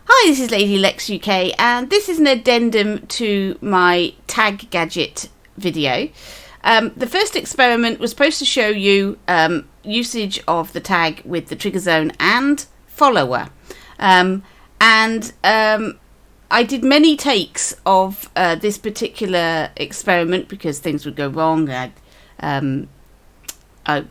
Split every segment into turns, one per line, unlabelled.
Hi, this is Lady Lex UK, and this is an addendum to my Tag Gadget video. The first experiment was supposed to show you usage of the tag with the trigger zone and follower. I did many takes of this particular experiment because things would go wrong. I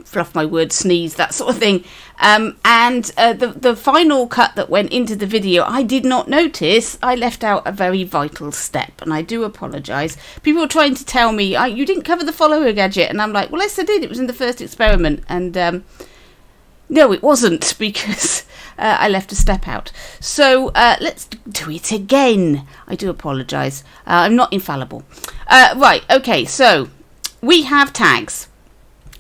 fluff my words, sneeze, that sort of thing. The final cut that went into the video, I did not notice. I left out a very vital step, and I do apologise. People were trying to tell me, you didn't cover the follower gadget, and I'm like, well, yes, I did. It was in the first experiment, and no, it wasn't, because I left a step out. So let's do it again. I do apologise. I'm not infallible. Right, okay, so we have tags.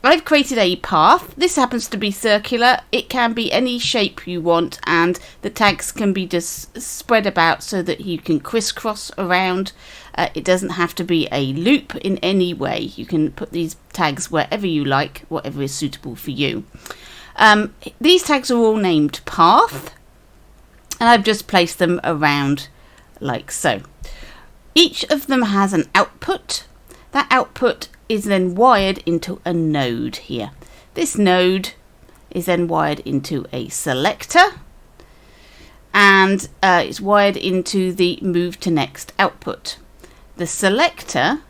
I've created a path. This happens to be circular. It can be any shape you want, and the tags can be just spread about so that you can crisscross around. It doesn't have to be a loop in any way. You can put these tags wherever you like, whatever is suitable for you. These tags are all named path, and I've just placed them around like so. Each of them has an output. That output is then wired into a node here. This node is then wired into a selector, and it's wired into the move to next output. The selector,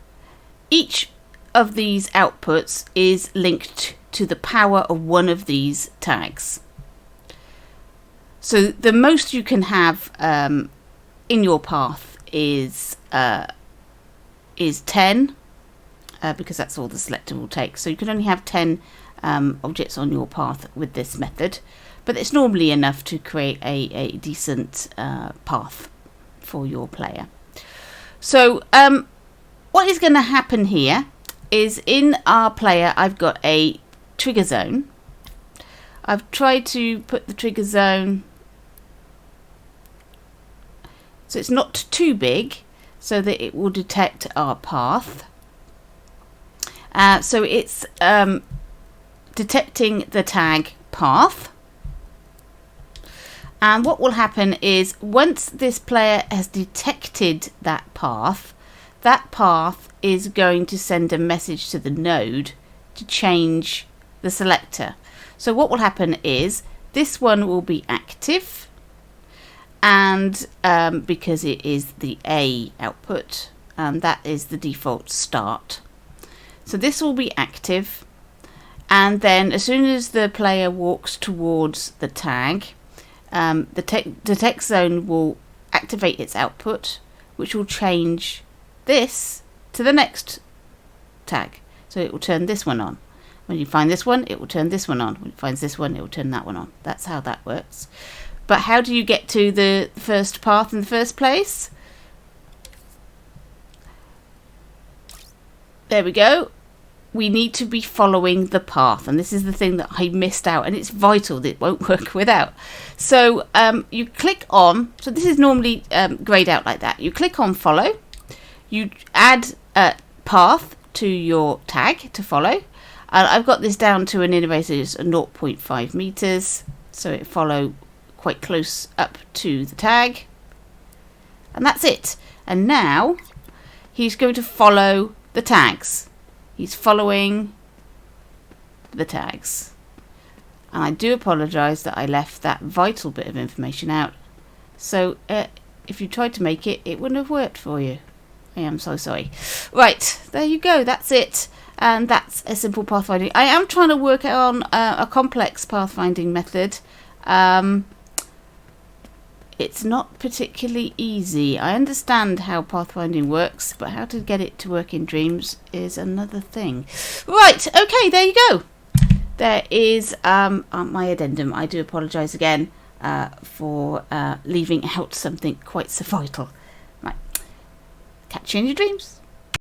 each of these outputs is linked to the power of one of these tags. So the most you can have in your path is 10. Because that's all the selector will take. So you can only have 10 objects on your path with this method, but it's normally enough to create a decent path for your player. So what is going to happen here is, in our player I've got a trigger zone. I've tried to put the trigger zone so it's not too big so that it will detect our path. So it's detecting the tag path, and what will happen is, once this player has detected that path is going to send a message to the node to change the selector. So what will happen is, this one will be active, and because it is the A output, and that is the default start. So this will be active, and then as soon as the player walks towards the tag, the detect zone will activate its output, which will change this to the next tag. So it will turn this one on. When you find this one, it will turn this one on. When it finds this one, it will turn that one on. That's how that works. But how do you get to the first path in the first place? There we go. We need to be following the path, and this is the thing that I missed out, and it's vital that it won't work without. So you click on, so this is normally grayed out like that. You click on follow, you add a path to your tag to follow. I've got this down to an inner radius of 0.5 meters, so it follow quite close up to the tag, and that's it. And now he's going to follow the tags. He's following the tags. And I do apologise that I left that vital bit of information out. So if you tried to make it, it wouldn't have worked for you. I am so sorry. Right, there you go. That's it. And that's a simple pathfinding. I am trying to work on a complex pathfinding method. It's not particularly easy. I understand how pathfinding works, but how to get it to work in Dreams is another thing. Right, okay, there you go. There is my addendum. I do apologise again for leaving out something quite so vital. Right, catch you in your dreams.